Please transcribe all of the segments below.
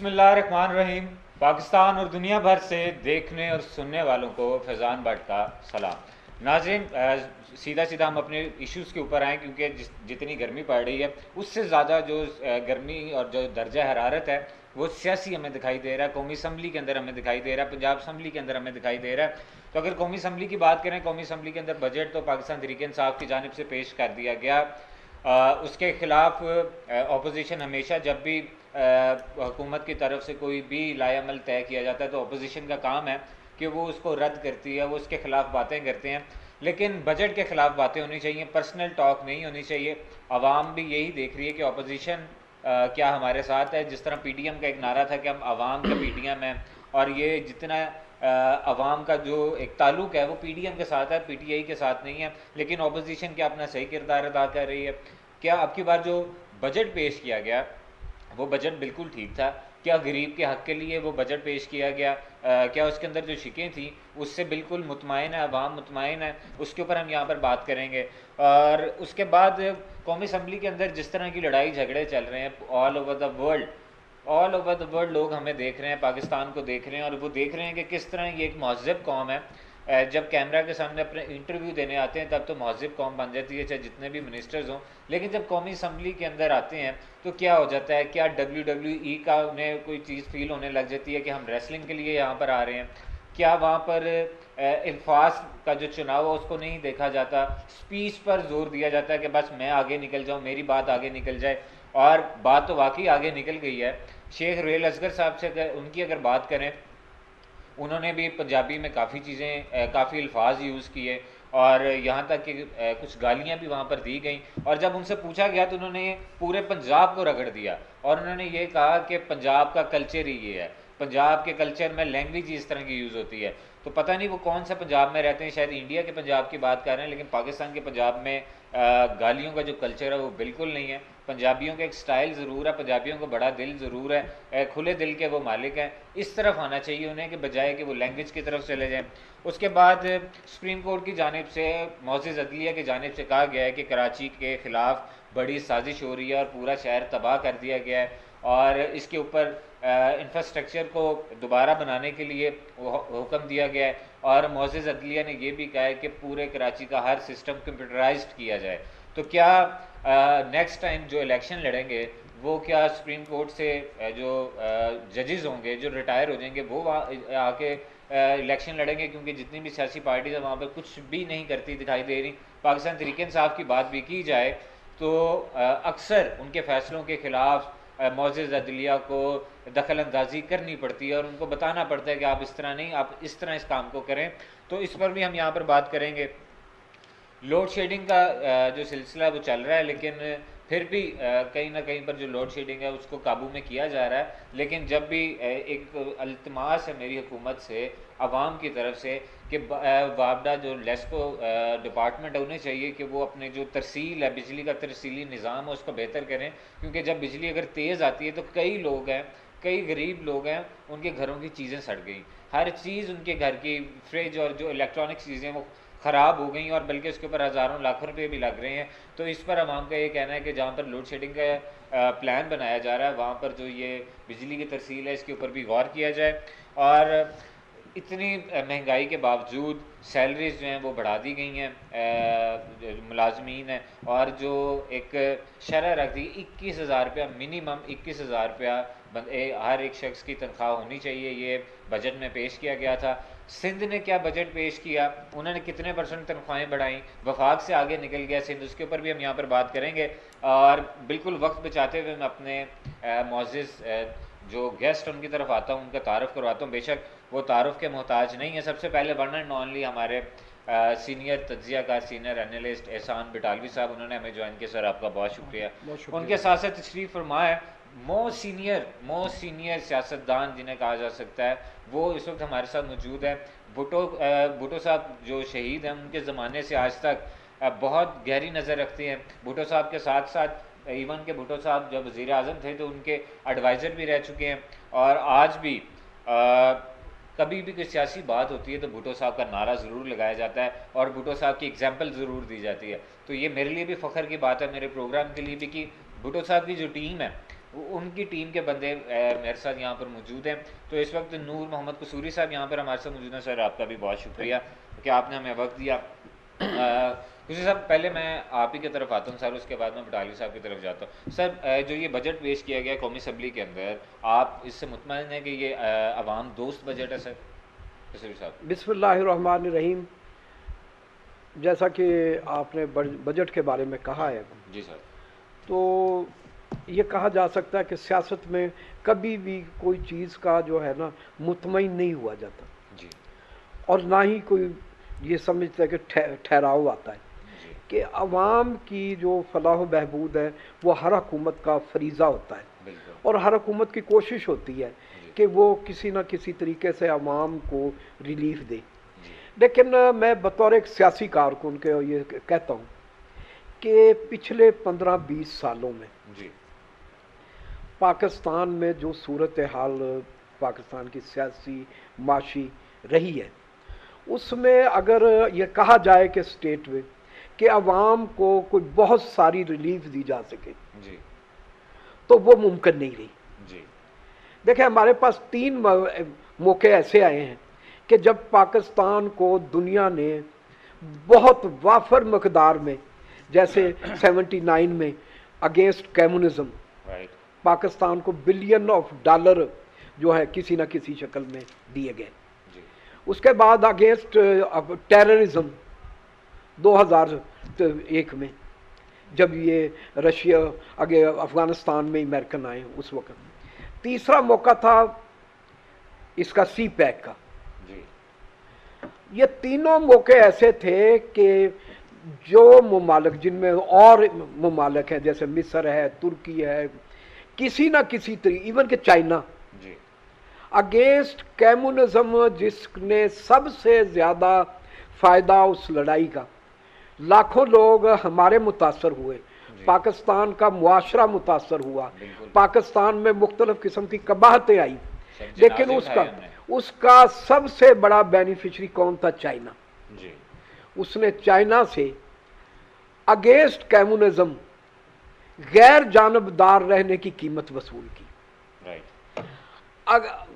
بسم اللہ الرحمن الرحیم۔ پاکستان اور دنیا بھر سے دیکھنے اور سننے والوں کو فیضان بٹ کا سلام۔ ناظرین، سیدھا سیدھا ہم اپنے ایشوز کے اوپر آئیں، کیونکہ جتنی گرمی پڑ رہی ہے اس سے زیادہ جو گرمی اور جو درجہ حرارت ہے وہ سیاسی ہمیں دکھائی دے رہا ہے، قومی اسمبلی کے اندر ہمیں دکھائی دے رہا ہے، پنجاب اسمبلی کے اندر ہمیں دکھائی دے رہا ہے۔ تو اگر قومی اسمبلی کی بات کریں، قومی اسمبلی کے اندر بجٹ تو پاکستان تحریک انصاف کی جانب سے پیش کر دیا گیا۔ اس کے خلاف اپوزیشن ہمیشہ جب بھی حکومت کی طرف سے کوئی بھی لائے عمل طے کیا جاتا ہے تو اپوزیشن کا کام ہے کہ وہ اس کو رد کرتی ہے، وہ اس کے خلاف باتیں کرتے ہیں، لیکن بجٹ کے خلاف باتیں ہونی چاہیے، پرسنل ٹاک نہیں ہونی چاہیے۔ عوام بھی یہی دیکھ رہی ہے کہ اپوزیشن کیا ہمارے ساتھ ہے، جس طرح پی ڈی ایم کا ایک نعرہ تھا کہ ہم عوام کا پی ڈی ایم ہے، اور یہ جتنا عوام کا جو ایک تعلق ہے وہ پی ڈی ایم کے ساتھ ہے، پی ٹی آئی کے ساتھ نہیں ہے، لیکن اپوزیشن کیا اپنا صحیح کردار ادا کر رہی ہے؟ کیا اب کی بار جو بجٹ پیش کیا گیا وہ بجٹ بالکل ٹھیک تھا؟ کیا غریب کے حق کے لیے وہ بجٹ پیش کیا گیا؟ کیا اس کے اندر جو شکیں تھیں اس سے بالکل مطمئن ہے عوام، مطمئن ہے؟ اس کے اوپر ہم یہاں پر بات کریں گے۔ اور اس کے بعد قومی اسمبلی کے اندر جس طرح کی لڑائی جھگڑے چل رہے ہیں all over the world, all over the world لوگ ہمیں دیکھ رہے ہیں، پاکستان کو دیکھ رہے ہیں، اور وہ دیکھ رہے ہیں کہ کس طرح یہ ایک مہذب قوم ہے۔ جب کیمرہ کے سامنے اپنے انٹرویو دینے آتے ہیں تب تو مہذب قوم بن جاتی ہے، چاہے جتنے بھی منسٹرز ہوں، لیکن جب قومی اسمبلی کے اندر آتے ہیں تو کیا ہو جاتا ہے؟ کیا WWE کا انہیں کوئی چیز فیل ہونے لگ جاتی ہے کہ ہم ریسلنگ کے لیے یہاں پر آ رہے ہیں؟ کیا وہاں پر الفاظ کا جو چناؤ ہے اس کو نہیں دیکھا جاتا، اسپیچ پر زور دیا جاتا ہے کہ بس میں آگے نکل جاؤں، میری بات آگے نکل جائے؟ اور بات تو واقعی آگے نکل گئی ہے۔ شیخ ریل اصغر صاحب سے ان کی اگر بات کریں، انہوں نے بھی پنجابی میں کافی چیزیں، کافی الفاظ یوز کیے، اور یہاں تک کہ کچھ گالیاں بھی وہاں پر دی گئیں، اور جب ان سے پوچھا گیا تو انہوں نے پورے پنجاب کو رگڑ دیا، اور انہوں نے یہ کہا کہ پنجاب کا کلچر ہی یہ ہے، پنجاب کے کلچر میں لینگویج اس طرح کی یوز ہوتی ہے۔ تو پتہ نہیں وہ کون سا پنجاب میں رہتے ہیں، شاید انڈیا کے پنجاب کی بات کر رہے ہیں، لیکن پاکستان کے پنجاب میں گالیوں کا جو کلچر ہے وہ بالکل نہیں ہے۔ پنجابیوں کا ایک سٹائل ضرور ہے، پنجابیوں کو بڑا دل ضرور ہے، کھلے دل کے وہ مالک ہیں، اس طرف آنا چاہیے انہیں کہ بجائے کہ وہ لینگویج کی طرف چلے جائیں۔ اس کے بعد سپریم کورٹ کی جانب سے، معزز عدلیہ کی جانب سے کہا گیا ہے کہ کراچی کے خلاف بڑی سازش ہو رہی ہے اور پورا شہر تباہ کر دیا گیا ہے، اور اس کے اوپر انفراسٹرکچر کو دوبارہ بنانے کے لیے حکم دیا گیا ہے، اور معزز عدلیہ نے یہ بھی کہا ہے کہ پورے کراچی کا ہر سسٹم کمپیوٹرائزڈ کیا جائے۔ تو کیا نیکسٹ ٹائم جو الیکشن لڑیں گے وہ کیا سپریم کورٹ سے جو ججز ہوں گے جو ریٹائر ہو جائیں گے وہ آ کے الیکشن لڑیں گے؟ کیونکہ جتنی بھی سیاسی پارٹیز ہیں وہاں پہ کچھ بھی نہیں کرتی دکھائی دے رہی۔ پاکستان تحریک انصاف کی بات بھی کی جائے تو اکثر ان کے فیصلوں کے خلاف معزز عدلیہ کو دخل اندازی کرنی پڑتی ہے، اور ان کو بتانا پڑتا ہے کہ آپ اس طرح نہیں، آپ اس طرح اس کام کو کریں۔ تو اس پر بھی ہم یہاں پر بات کریں گے۔ لوڈ شیڈنگ کا جو سلسلہ ہے وہ چل رہا ہے، لیکن پھر بھی کہیں نہ کہیں پر جو لوڈ شیڈنگ ہے اس کو قابو میں کیا جا رہا ہے، لیکن جب بھی ایک التماس ہے میری حکومت سے، عوام کی طرف سے، کہ وابڈا جو لیسکو ڈپارٹمنٹ ہے انہیں چاہیے کہ وہ اپنے جو ترسیل ہے، بجلی کا ترسیلی نظام ہے اس کو بہتر کریں، کیونکہ جب بجلی اگر تیز آتی ہے تو کئی لوگ ہیں، کئی غریب لوگ ہیں، ان کے گھروں کی چیزیں سڑ گئیں، ہر چیز ان کے گھر کی، فریج اور جو الیکٹرانک چیزیں وہ خراب ہو گئیں، اور بلکہ اس کے اوپر ہزاروں لاکھوں روپے بھی لگ رہے ہیں۔ تو اس پر عوام کا یہ کہنا ہے کہ جہاں پر لوڈ شیڈنگ کا پلان بنایا جا رہا ہے وہاں پر جو یہ بجلی کی ترسیل ہے اس کے اوپر بھی غور کیا جائے، اور اتنی مہنگائی کے باوجود سیلریز جو ہیں وہ بڑھا دی گئی ہیں، ملازمین ہیں، اور جو ایک شرح رکھ دی 21,000 روپیہ، منیمم 21,000 روپیہ ہر ایک شخص کی تنخواہ ہونی چاہیے، یہ بجٹ میں پیش کیا گیا تھا۔ سندھ نے کیا بجٹ پیش کیا، انہوں نے کتنے پرسنٹ تنخواہیں بڑھائیں، وفاق سے آگے نکل گیا سندھ، اس کے اوپر بھی ہم یہاں پر بات کریں گے۔ اور بالکل وقت بچاتے ہوئے میں اپنے معزز جو گیسٹ ان کی طرف آتا ہوں، ان کا تعارف کرواتا ہوں، بے شک وہ تعارف کے محتاج نہیں ہے۔ سب سے پہلے ون اینڈ اونلی ہمارے سینئر تجزیہ کار، سینئر اینالسٹ احسان بٹالوی صاحب، انہوں نے ہمیں جوائن کیا، سر آپ کا بہت شکریہ۔ ان کے ساتھ ساتھ تشریف فرما ہے موسٹ سینئر سیاستدان جنہیں کہا جا سکتا ہے، وہ اس وقت ہمارے ساتھ موجود ہے۔ بھٹو صاحب جو شہید ہیں، ان کے زمانے سے آج تک بہت گہری نظر رکھتے ہیں۔ بھٹو صاحب کے ساتھ ساتھ ایون کہ بھٹو صاحب جب وزیر اعظم تھے تو ان کے ایڈوائزر بھی رہ چکے ہیں، اور آج بھی کبھی بھی کوئی سیاسی بات ہوتی ہے تو بھٹو صاحب کا نعرہ ضرور لگایا جاتا ہے، اور بھٹو صاحب کی اگزامپل ضرور دی جاتی ہے۔ تو یہ میرے لیے بھی فخر کی بات ہے، میرے پروگرام کے لیے بھی، کہ بھٹو صاحب کی جو ٹیم ہے ان کی ٹیم کے بندے میرے ساتھ یہاں پر موجود ہیں. تو اس وقت نور محمد قصوری صاحب یہاں پر ہمارے ساتھ موجود ہیں. سر آپ کا بھی بہت شکریہ کہ آپ نے ہمیں وقت دیا. قصوری صاحب پہلے میں آپ ہی کی طرف آتا ہوں سر, اس کے بعد میں بٹالی صاحب کی طرف جاتا ہوں. سر جو یہ بجٹ پیش کیا گیا قومی اسمبلی کے اندر, آپ اس سے مطمئن ہیں کہ یہ عوام دوست بجٹ ہے سر؟ قصوری صاحب. بسم اللہ الرحمن الرحیم. جیسا کہ آپ نے بجٹ کے بارے میں کہا ہے, جی سر, تو یہ کہا جا سکتا ہے کہ سیاست میں کبھی بھی کوئی چیز کا جو ہے نا مطمئن نہیں ہوا جاتا, جی, اور نہ ہی کوئی یہ سمجھتا ہے کہ ٹھہراؤ آتا ہے, جی, کہ عوام کی جو فلاح و بہبود ہے وہ ہر حکومت کا فریضہ ہوتا ہے, بالکل, اور ہر حکومت کی کوشش ہوتی ہے جی, کہ وہ کسی نہ کسی طریقے سے عوام کو ریلیف دے. جی, لیکن میں بطور ایک سیاسی کارکن کے یہ کہتا ہوں کہ پچھلے 15-20 سالوں میں جی, پاکستان میں جو صورتحال پاکستان کی سیاسی معاشی رہی ہے, اس میں اگر یہ کہا جائے کہ اسٹیٹ میں کہ عوام کو کوئی بہت ساری ریلیف دی جا سکے, جی, تو وہ ممکن نہیں رہی. جی, دیکھیں ہمارے پاس 3 موقع ایسے آئے ہیں کہ جب پاکستان کو دنیا نے بہت وافر مقدار میں, جیسے 79 میں اگینسٹ کمیونزم رائٹ, پاکستان کو بلین آف ڈالر جو ہے کسی نہ کسی شکل میں دیے گئے. جی, اس کے بعد اگینسٹ ٹیررزم 2001 میں جب یہ رشیا افغانستان میں امریکن آئے اس وقت. تیسرا موقع تھا اس کا سی پیک کا. جی, یہ تینوں موقع ایسے تھے کہ جو ممالک, جن میں اور ممالک ہیں جیسے مصر ہے, ترکی ہے, کسی نہ کسی طریقے, ایون کہ چائنا, جی, اگینسٹ کمیونزم جس نے سب سے زیادہ فائدہ اس لڑائی کا, لاکھوں لوگ ہمارے متاثر ہوئے, جی, پاکستان کا معاشرہ متاثر ہوا, بالکل, پاکستان میں مختلف قسم کی قباحتیں آئیں, سر لیکن جنازے اٹھائے ہم نے. اس کا سب سے بڑا بینیفیشری کون تھا؟ چائنا. جی, اس نے چائنا سے اگینسٹ کمیونزم غیر جانبدار رہنے کی قیمت وصول کی. رائٹ,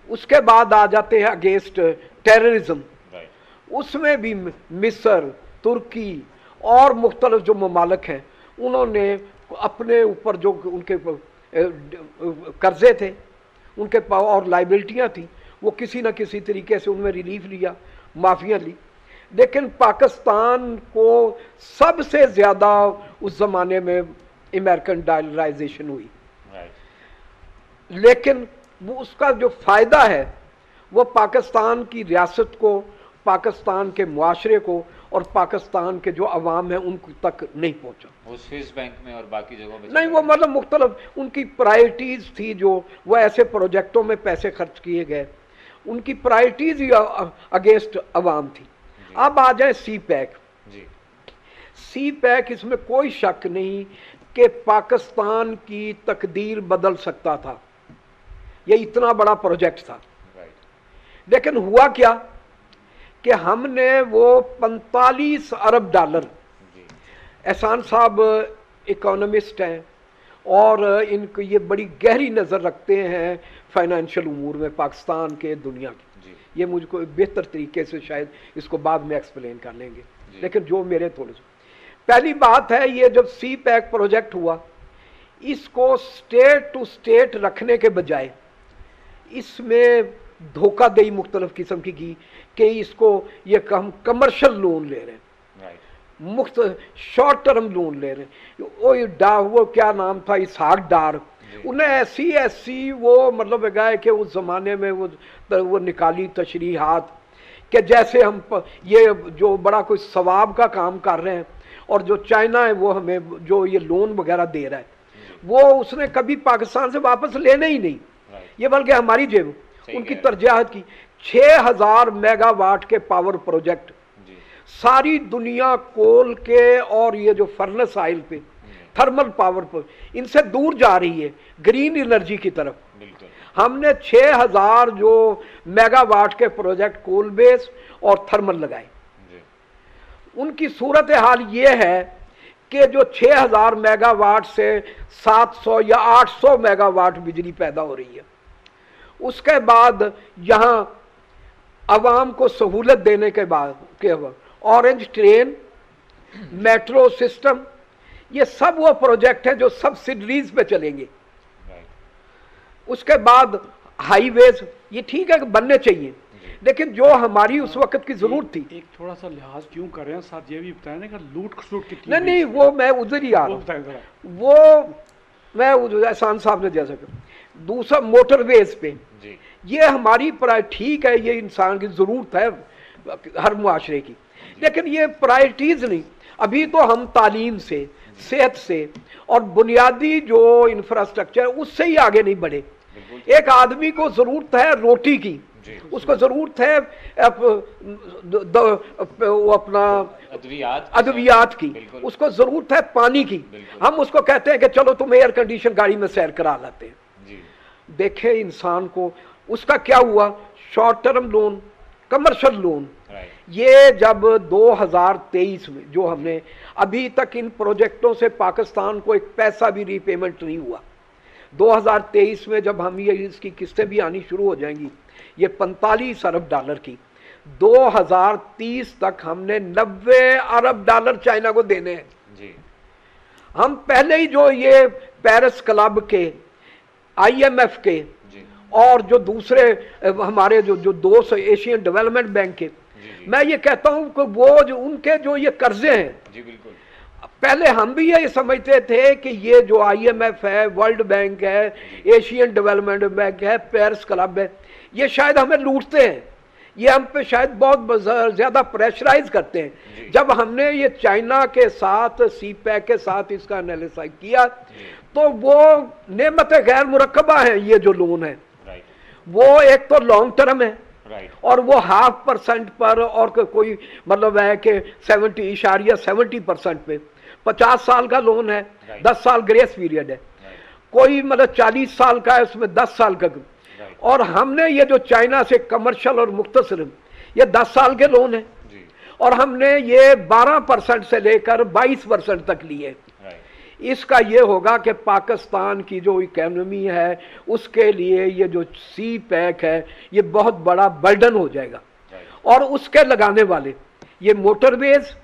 اس کے بعد آ جاتے ہیں اگینسٹ ٹیررزم. رائٹ, اس میں بھی مصر, ترکی اور مختلف جو ممالک ہیں انہوں نے اپنے اوپر جو ان کے قرضے تھے, ان کے اور لائبلٹیاں تھیں, وہ کسی نہ کسی طریقے سے ان میں ریلیف لیا, معافیاں لی. لیکن پاکستان کو سب سے زیادہ اس زمانے میں امریکن ڈالرائزیشن ہوئی, رائٹ, لیکن وہ اس کا جو فائدہ ہے وہ پاکستان کی ریاست کو, پاکستان کے معاشرے کو اور پاکستان کے جو عوام ہیں ان تک نہیں پہنچا. وہ سوئس بینک میں اور باقی جگہوں پہ نہیں, وہ مطلب مختلف ان کی پرائرٹیز تھی, جو وہ ایسے پروجیکٹوں میں پیسے خرچ کیے گئے, ان کی پرائرٹیز ہی اگینسٹ عوام تھی. جی, اب آ جائیں سی پیک. جی, سی پیک, اس میں کوئی شک نہیں کہ پاکستان کی تقدیر بدل سکتا تھا, یہ اتنا بڑا پروجیکٹ تھا. رائٹ, لیکن ہوا کیا کہ ہم نے وہ 45 ارب ڈالر, جی, احسان صاحب اکانومسٹ ہیں اور ان کو یہ بڑی گہری نظر رکھتے ہیں فائنینشیل امور میں پاکستان کے, دنیا کی. جی, یہ مجھ کو بہتر طریقے سے شاید اس کو بعد میں ایکسپلین کر لیں گے, جی, لیکن جو میرے تھوڑے سے پہلی بات ہے, یہ جب سی پیک پروجیکٹ ہوا, اس کو اسٹیٹ ٹو اسٹیٹ رکھنے کے بجائے اس میں دھوکہ دہی مختلف قسم کی کہ اس کو یہ ہم کمرشل لون لے رہے ہیں, رائٹ, شارٹ ٹرم لون لے رہے ہیں. وہ کیا نام تھا, اسحاق ڈار, انہیں ایسی وہ مطلب ہے کہ اس زمانے میں وہ نکالی تشریحات کہ جیسے ہم یہ جو بڑا کوئی ثواب کا کام کر رہے ہیں, اور جو چائنا ہے وہ ہمیں جو یہ لون وغیرہ دے رہا ہے وہ اس نے کبھی پاکستان سے واپس لینا ہی نہیں, یہ بلکہ ہماری جیب, ان کی ترجیحات کی. 6000 میگا واٹ کے پاور پروجیکٹ ساری دنیا کول کے اور یہ جو فرنس آئل پہ تھرمل پاور پر ان سے دور جا رہی ہے گرین انرجی کی طرف. ہم نے 6000 جو میگا واٹ کے پروجیکٹ کول بیس اور تھرمل لگائے. ان کی صورتحال یہ ہے کہ جو 6000 मेगावाट से 700 या 800 मेगावाट बिजली पैदा हो रही है। उसके बाद यहाँ आवाम को सहूलत देने के बाद ऑरेंज ट्रेन, मेट्रो सिस्टम, ये सब वो प्रोजेक्ट है जो सब्सिडीज पे चलेंगे। उसके बाद हाईवेज, ये ठीक है कि बनने चाहिए, लेकिन जो हमारी उस वक्त की जरूरत थी। एक थोड़ा सा लिहाज क्यों कर रहे हैं साथ ये भी बताएं ना कि लूट खसूट कितनी। नहीं, वो मैं उधर ही आ रहा हूँ, वो मैं एहसान साहब ने जैसा कहा। दूसरा मोटरवेज पे ये हमारी ठीक है, ये इंसान की जरूरत है हर मुआशरे की, लेकिन ये प्रायोरिटीज नहीं। अभी तो हम तालीम से, सेहत से और बुनियादी जो इंफ्रास्ट्रक्चर उससे ही आगे नहीं बढ़े। एक आदमी को जरूरत है रोटी की, उसको जरूरत है वो अपना अद्वियात की, उसको जरूरत है पानी की। हम उसको कहते हैं कि चलो तुम एयर कंडीशन गाड़ी में सैर करा लाते हैं। देखें इंसान को उसका क्या हुआ, short term loan, commercial loan, ये जब 2023 में जो हमने अभी तक इन प्रोजेक्टों से पाकिस्तान को एक पैसा भी रीपेमेंट नहीं हुआ। 2023 में जब हम ये इसकी किस्तें भी आनी शुरू हो जाएंगी, ये 45 अरब डॉलर की, 2030 तक हमने 90 अरब डॉलर चाइना को देने हैं जी। हम पहले ही जो ये पेरिस क्लब के, IMF के और जो दूसरे हमारे जो दोस्त एशियन डेवलपमेंट बैंक के, मैं ये कहता हूं कि वो जो उनके जो ये कर्जे हैं जी, बिल्कुल पहले हम भी ये समझते थे कि ये जो IMF है, वर्ल्ड बैंक है, एशियन डेवलपमेंट बैंक है, पेरिस क्लब है, ये शायद हमें लूटते हैं, ये हम पे शायद बहुत ज्यादा प्रेशराइज करते हैं। जब हमने ये चाइना के साथ, CPEC के साथ इसका एनालिसिस किया तो वो नेमत गैर मुरक्कबा है। ये जो लोन है वो एक तो लॉन्ग टर्म है और वो 0.5% पर, और कोई मतलब है कि 70% पे 50 साल का लोन है, 10 साल ग्रेस पीरियड है, कोई मतलब 40 साल का है उसमें 10 साल का। और हमने ये जो चाइना से कमर्शियल और मुख्तसर ये 10 साल के लोन है और हमने ये 12% से लेकर 22% तक लिए। इसका ये होगा कि पाकिस्तान की जो इकोनॉमी है उसके लिए ये जो CPEC है ये बहुत बड़ा बर्डन हो जाएगा। और उसके लगाने वाले ये मोटरवेज,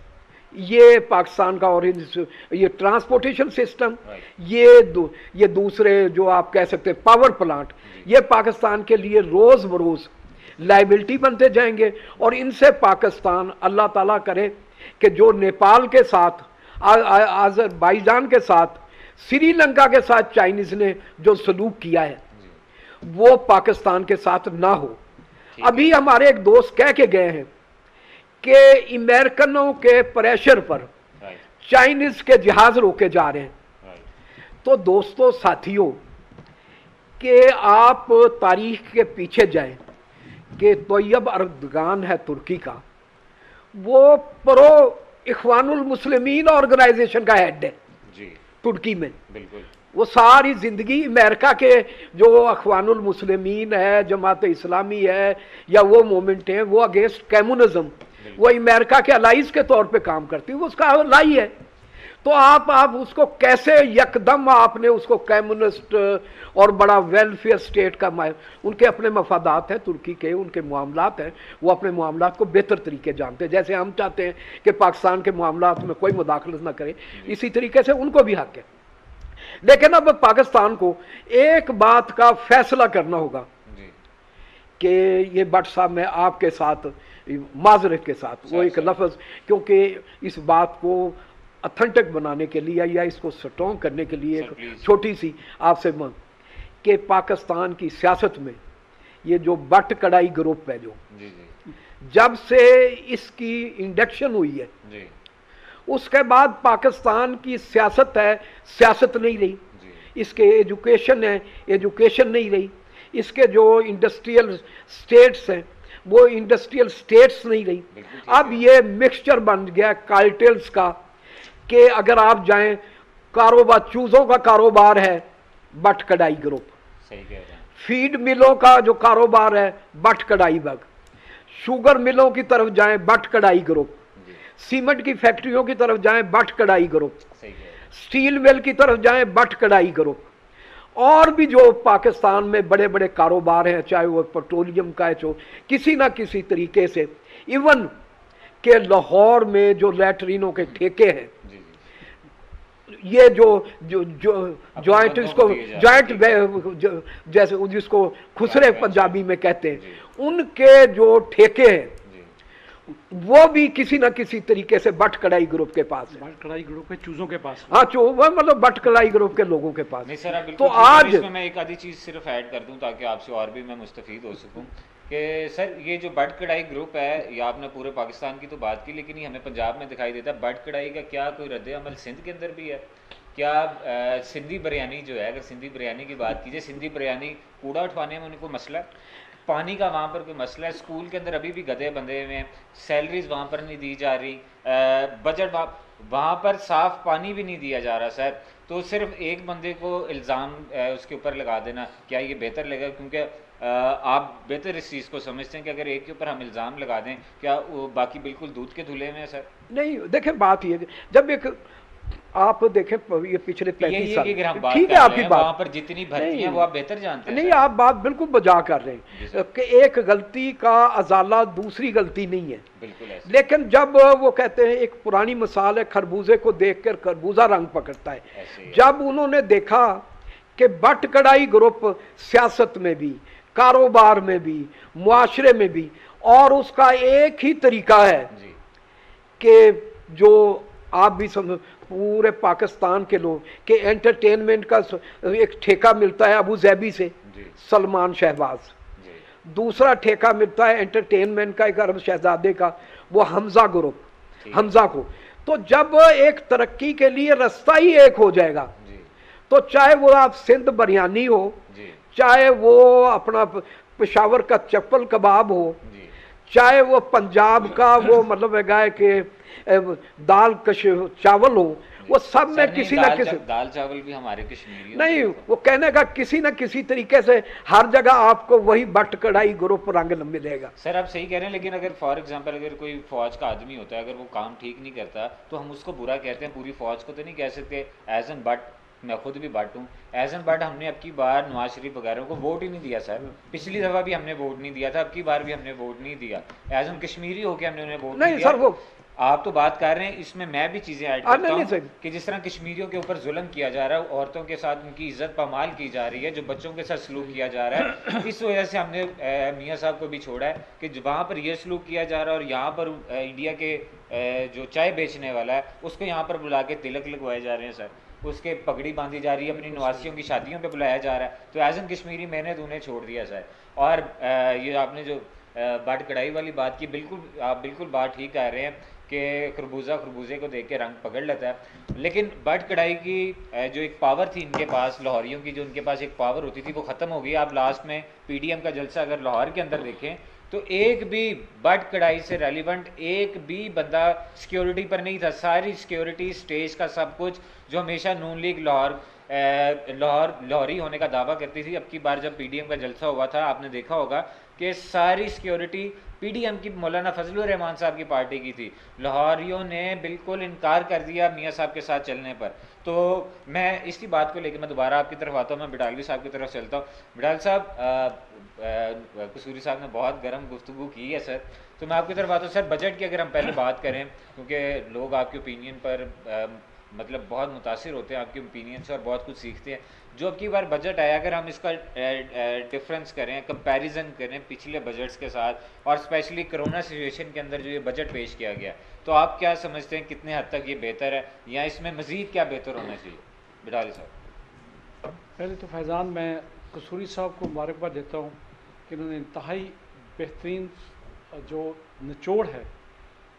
ये पाकिस्तान का ऑरेंज, ये ट्रांसपोर्टेशन सिस्टम, ये दूसरे जो आप कह सकते हैं पावर प्लांट, ये पाकिस्तान के लिए रोज बरोज लाइबिलिटी बनते जाएंगे। और इनसे पाकिस्तान, अल्लाह ताला करे कि जो नेपाल के साथ, अज़रबैजान के साथ, श्रीलंका के साथ चाइनीज ने जो सलूक किया है वो पाकिस्तान के साथ ना हो। अभी हमारे एक दोस्त कह के गए हैं कि अमेरिकनों के प्रेशर पर चाइनीज के जहाज रोके जा रहे हैं। तो दोस्तों, साथियों, कि आप तारीख के पीछे जाएं कि तैयब अर्दगान है तुर्की का, वो प्रो इख्वानुल मुस्लिमीन ऑर्गेनाइजेशन का हेड है जी तुर्की में। बिल्कुल वो सारी जिंदगी अमेरिका के जो इख्वानुल मुस्लिमीन है, जमात इस्लामी है या वो मूवमेंट है, वो अगेंस्ट कम्युनिज्म, वो अमेरिका के अलाइज के तौर पे काम करती है, वो उसका अलाई है। तो आप उसको कैसे यकदम आपने उसको कम्युनिस्ट और बड़ा वेलफेयर स्टेट का, उनके अपने मफादात हैं तुर्की के, उनके मामलात हैं, वो अपने मामलात को बेहतर तरीके जानते हैं। जैसे हम चाहते हैं कि पाकिस्तान के मामलात में कोई मुदाखलत ना करे, इसी तरीके से उनको भी हक है। लेकिन अब पाकिस्तान को एक बात का फैसला करना होगा कि ये भट्ट साहब, मैं आपके साथ माजरत के साथ वो एक लफ्ज़, क्योंकि इस बात को ऑथेंटिक बनाने के लिए या इसको स्ट्रॉन्ग करने के लिए एक छोटी सी आपसे मांग कि पाकिस्तान की सियासत में ये जो बट कड़ाई ग्रुप है, जो जब से इसकी इंडक्शन हुई है उसके बाद पाकिस्तान की सियासत है, सियासत नहीं रही, इसके एजुकेशन है, एजुकेशन नहीं रही, इसके जो इंडस्ट्रियल स्टेट्स हैं वो इंडस्ट्रियल स्टेट्स नहीं रही। अब ये मिक्सचर बन गया कार्टेल्स का कि अगर आप जाएं, कारोबार चूजों का कारोबार है बट कड़ाई ग्रुप, फीड मिलों का जो कारोबार है बट कड़ाई बग, शुगर मिलों की तरफ जाएं बट कड़ाई ग्रुप, सीमेंट की फैक्ट्रियों की तरफ जाएं, बट कढ़ाई ग्रुप, सही कह रहे हैं। स्टील मिल की तरफ जाएं, बट कढ़ाई ग्रुप, और भी जो पाकिस्तान में बड़े बड़े कारोबार हैं, चाहे वो पेट्रोलियम का है, जो किसी ना किसी तरीके से, इवन के लाहौर में जो लैटरीनों के ठेके हैं, जी जी ये जो जो जो जॉइंट, बंदों इसको को दिए जा रहे जॉइंट जैसे जिसको खुसरे Joint पंजाबी में कहते जी। हैं, उनके जो ठेके हैं जी वो भी किसी ना किसी तरीके से बट कढ़ाई ग्रुप के पास है। बट कढ़ाई ग्रुप के चूजों के पास। हाँ, वो मतलब बट कढ़ाई ग्रुप के लोगों के पास। नहीं सर, आप तो बिल्कुल आज इसमें मैं एक आधी चीज़ सिर्फ ऐड कर दूं ताकि आपसे और भी मैं मुस्तफीद हो सकूं कि सर ये जो बट कढ़ाई ग्रुप है, ये आपने पूरे पाकिस्तान की तो बात की, लेकिन ये हमें पंजाब में दिखाई देता है। बट कढ़ाई का क्या कोई रद्द अमल सिंध के अंदर भी है क्या? सिंधी बिरयानी जो है, अगर सिंधी बिरयानी की बात कीजिए, सिंधी बिरयानी कूड़ा उठवाने में उनको मसला है, पानी का वहाँ पर कोई मसला है, स्कूल के अंदर अभी भी गधे बंधे हुए हैं, सैलरीज वहाँ पर नहीं दी जा रही, बजट वहाँ पर साफ पानी भी नहीं दिया जा रहा सर। तो सिर्फ एक बंदे को इल्ज़ाम उसके ऊपर लगा देना, क्या ये बेहतर लगेगा? क्योंकि आप बेहतर इस चीज़ को समझते हैं कि अगर एक के ऊपर हम इल्ज़ाम लगा दें, क्या वो बाकी बिल्कुल दूध के धुले में है सर? नहीं, देखें बात ये, जब एक आप देखें ये पिछले 35 साल, अगर हम बात ठीक कर है रहे आपकी हैं, बात, वहाँ पर जितनी भर्ती हैं वो आप बेहतर जानते हैं नहीं, सर। आप बात बिल्कुल बजा कर रहे जी हैं सर। कि एक गलती का अजाला दूसरी गलती नहीं है, बिल्कुल ऐसे। लेकिन जब वो कहते हैं, एक पुरानी मिसाल है, खरबूजे को देखकर खरबूजा रंग पकड़ता है। ऐसे ही है। जब उन्होंने देखा कि बट कढ़ाई ग्रुप सियासत में भी, कारोबार में भी, मुआशरे में भी, और उसका एक ही तरीका है जी कि जो आप भी समझ, पूरे पाकिस्तान के लोग कि एंटरटेनमेंट का एक ठेका मिलता है अबू ज़ैबी से, जी सलमान शहबाज, जी दूसरा ठेका मिलता है एंटरटेनमेंट का एक अरब शहजादे का, वो हमजा ग्रुप, ठीक। हमजा को। तो जब एक तरक्की के लिए रास्ता ही एक हो जाएगा, जी तो चाहे वो आप सिंध बिरयानी हो, जी चाहे वो अपना पेशावर का चप्पल कबाब हो, जी चाहे वो पंजाब का वो मतलब है कि दाल कश चावल हो, वो सब सर में नहीं, किसी ना किसी, दाल चावल भी हमारे कश्मीरियों नहीं, के वो कहने का किसी ना किसी तरीके से हर जगह आपको वही बट कढ़ाई ग्रुप रंग न मिलेगा। सर आप सही कह रहे हैं, लेकिन अगर फॉर एग्जांपल अगर कोई फौज का आदमी होता है, अगर वो काम ठीक नहीं करता तो हम उसको बुरा कहते हैं, पूरी फौज को तो नहीं कह सकते। एज एन बट, मैं खुद भी बट हूँ, एज एन बट हमने अब की बार नवाज शरीफ वगैरह को वोट ही नहीं दिया सर। पिछली दफ़ा भी हमने वोट नहीं दिया था, अब की बार भी हमने वोट नहीं दिया। एज एन कश्मीरी होकर हमने उन्हें वोट नहीं दिया। सर, वो आप तो बात कर रहे हैं, इसमें मैं भी चीज़ें ऐड नहीं, करता नहीं हूँ सर। कि जिस तरह कश्मीरियों के ऊपर जुल्म किया जा रहा है, औरतों के साथ उनकी इज्जत पामाल की जा रही है, जो बच्चों के साथ सलूक किया जा रहा है, इस वजह से हमने मियाँ साहब को भी छोड़ा है कि वहाँ पर ये सलूक किया जा रहा है, और यहाँ पर इंडिया के जो चाय बेचने वाला है उसको यहाँ पर बुला के तिलक लगवाए जा रहे हैं सर, उसके पगड़ी बांधी जा रही है, अपनी नवासियों की शादियों पे बुलाया जा रहा है। तो एज एन कश्मीरी मैंने तो उन्हें छोड़ दिया सर। और ये आपने जो बट कढ़ाई वाली बात की, बिल्कुल आप बिल्कुल बात ठीक कह रहे हैं कि खरबूजे को देख के रंग पकड़ लेता है, लेकिन बट कढ़ाई की जो एक पावर थी इनके पास, लाहौरियों की जो उनके पास एक पावर होती थी, वो ख़त्म हो गई। आप लास्ट में पीडीएम का जलसा अगर लाहौर के अंदर देखें तो एक भी बट कढ़ाई से रेलिवेंट एक भी बंदा सिक्योरिटी पर नहीं था। सारी सिक्योरिटी, स्टेज का सब कुछ, जो हमेशा नून लीग लाहौरी होने का दावा करती थी, अब की बार जब पीडीएम का जलसा हुआ था, आपने देखा होगा कि सारी सिक्योरिटी पीडीएम की, मौलाना फजलुर रहमान साहब की पार्टी की थी। लाहौरियों ने बिल्कुल इनकार कर दिया मियाँ साहब के साथ चलने पर। तो मैं इसी बात को लेकर मैं दोबारा आपकी तरफ आता हूँ, मैं बिडालवी साहब की तरफ चलता हूँ। बिडाल साहब, कसूरी साहब ने बहुत गर्म गुफ्तगू की है सर, तो मैं आपकी तरफ आता हूँ। सर बजट की अगर हम पहले बात करें, क्योंकि लोग आपके ओपिनियन पर मतलब बहुत मुतासिर होते हैं आपके ओपिनियन से और बहुत कुछ सीखते हैं। जो अब की बार बजट आया, अगर हम इसका डिफरेंस करें, कंपैरिजन करें पिछले बजट्स के साथ, और स्पेशली कोरोना सिचुएशन के अंदर जो ये बजट पेश किया गया, तो आप क्या समझते हैं कितने हद तक ये बेहतर है, या इसमें मज़ीद क्या बेहतर होना चाहिए? बिडाली साहब। पहले तो फैज़ान, मैं कसूरी साहब को मुबारकबाद देता हूँ कि उन्होंने इंतहाई बेहतरीन जो निचोड़ है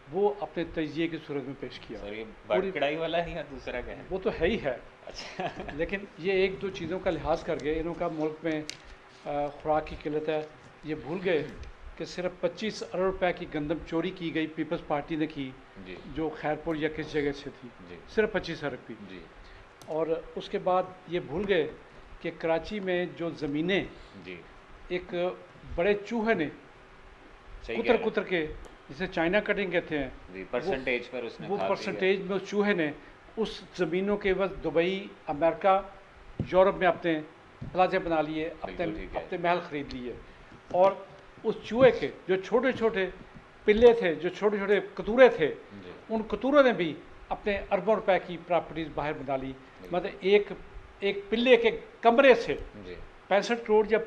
वो अपने तजिए की सूरत में पेश किया। सर ये बट कढ़ाई वाला है या दूसरा क्या है? वो तो है ही है, अच्छा लेकिन ये एक दो चीज़ों का लिहाज कर गए। इनका मुल्क में खुराक की किल्लत है, ये भूल गए कि सिर्फ 25 अरब रुपए की गंदम चोरी की गई, पीपल्स पार्टी ने की, जी जो खैरपुर या किस जगह से थी, जी सिर्फ 25 अरब की। जी और उसके बाद ये भूल गए कि कराची में जो ज़मीनें जी एक बड़े चूहे ने सही कह कुतर रहे हैं। कुतर के जिसे चाइना कटिंग कहते हैं, जी, परसेंटेज पर उसने वो खा परसेंटेज में उस चूहे ने उस ज़मीनों के बस दुबई, अमेरिका, यूरोप में अपने प्लाजे बना लिए, बिल्कुल ठीक है। अपने महल खरीद लिए। और उस चूहे के जो छोटे छोटे पिल्ले थे, जो छोटे छोटे कतूरे थे, जी, उन कतूरों ने भी अपने अरबों रुपए की प्रॉपर्टीज बाहर बना ली। मतलब एक पिल्ले के कमरे से जी, 65 करोड़ या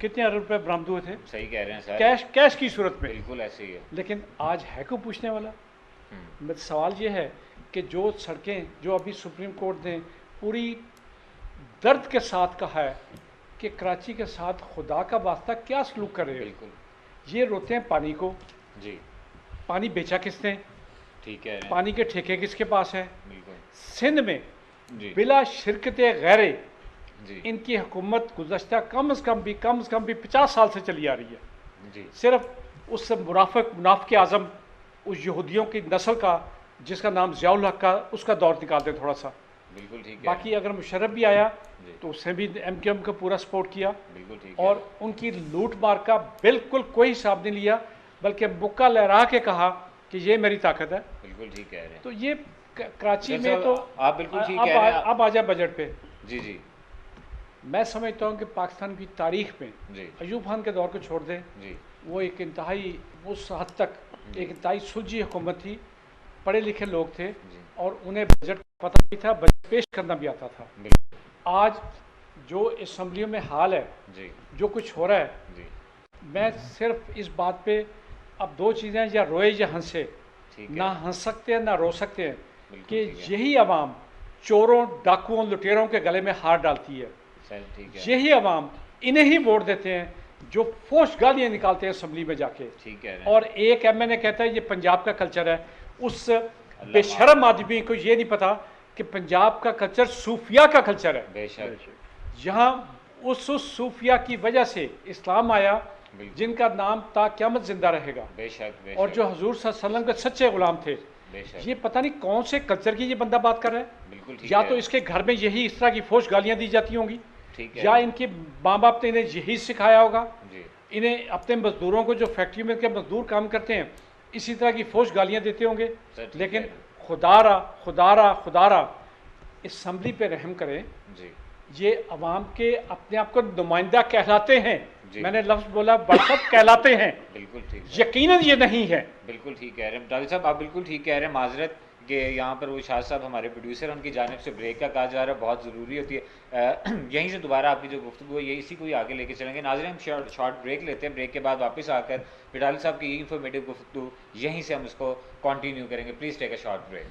कितने अरब रुपए बरामद हुए थे, सही कह रहे हैं सर, कैश की सूरत में। बिल्कुल ऐसे ही है। लेकिन आज है क्यों पूछने वाला? हम्म, मेरा सवाल ये है कि जो सड़कें जो अभी सुप्रीम कोर्ट ने पूरी दर्द के साथ कहा है कि कराची के साथ खुदा का वास्ता क्या सलूक कर रहे हो, बिल्कुल ये रोते हैं पानी को। जी, पानी बेचा किसने? ठीक कह रहे हैं, पानी के ठेके किसके पास है? बिल्कुल सिंध में जी, बिला शिरकत गैरे जी, इनकी हुकूमत गुज़श्ता कम से कम भी 50 साल से चली आ रही है। जी, सिर्फ उस मुनाफिक आज़म उस यहूदियों की नस्ल का जिसका नाम ज़ियाउल हक का, उसका दौर निकाल दें थोड़ा सा। बिल्कुल ठीक है, बाकी अगर मुशर्रफ भी आया जी, तो उसने भी MQM का पूरा सपोर्ट किया बिल्कुल ठीक है, और उनकी लूट मार का बिल्कुल कोई हिसाब नहीं लिया, बल्कि मुक्का लहरा के कहा कि ये मेरी ताकत है। बिल्कुल ठीक कह रहे हैं। तो ये कराची जैसे में तो आप बिल्कुल ठीक कह रहे हैं। अब आ जाए बजट पे। जी, जी, मैं समझता हूँ कि पाकिस्तान की तारीख में जी, अयूब खान के दौर को छोड़ दें, जी, वो एक इंतहाई उस हद तक एक इंतहाई सुलझी हुकूमत थी, पढ़े लिखे लोग थे जी, और उन्हें बजट का पता भी था, बजट पेश करना भी आता था। बिल्कुल, आज जो असम्बलियों में हाल है, जी, जो कुछ हो रहा है, जी, मैं सिर्फ इस बात पे अब दो चीज़ें, या रोए या हंसे, ठीक है, ना हंस सकते हैं ना रो सकते हैं बिल्कुल कि ठीक है, यही आवाम चोरों, डाकुओं, लुटेरों के गले में हार डालती है। सर ठीक है, यही आवाम इन्हें ही वोट देते हैं जो फोश गालियाँ निकालते हैं असम्बली में जाके। ठीक कह रहे हैं, और एक MNA कहता है ये पंजाब का कल्चर है। उस बेशरम आदमी को ये नहीं पता कि पंजाब का कल्चर सूफिया का कल्चर है। बेशक, यहाँ उस सूफिया की वजह से इस्लाम आया, बिल्कुल, जिनका नाम ता क़यामत जिंदा रहेगा, बेशक, बेशक, और जो हजूर सल्लल्लाहु अलैहि वसल्लम के सच्चे गुलाम थे। बेशक, ये पता नहीं कौन से कल्चर की ये बंदा बात कर रहा है। बिल्कुल ठीक या है, तो इसके घर में यही इस तरह की फोश गालियाँ दी जाती होंगी, ठीक है, या इनके माँ बाप ने इन्हें यही सिखाया होगा। जी, इन्हें अपने मजदूरों को, जो फैक्ट्री में के मजदूर काम करते हैं, इसी तरह की फोश गालियाँ देते होंगे। सर ठीक लेकिन है, खुदारा खुदारा खुदारा असम्बली पे रहम करें। जी, ये अवाम के अपने आप को नुमाइंदा कहलाते हैं। जी। मैंने लफ्ज़ बोला बड़सत कहलाते हैं, बिल्कुल ठीक है, यकीनन ये नहीं है। बिल्कुल ठीक कह रहे हैं डाली साहब, आप बिल्कुल ठीक कह रहे हैं। माजरत कि यहाँ पर वो शाह साहब हमारे प्रोड्यूसर, उनकी जानिब से ब्रेक का कहा जा रहा है, बहुत ज़रूरी होती है। यहीं से दोबारा आपकी जो गुफ्तगू है ये इसी को ही आगे लेके चलेंगे। नाज़रीन, हम शॉर्ट ब्रेक लेते हैं, ब्रेक के बाद वापस आकर फिर डाली साहब की ये इंफॉर्मेटिव गुफ्तगू यहीं से हम उसको कंटिन्यू करेंगे। Please take a short break.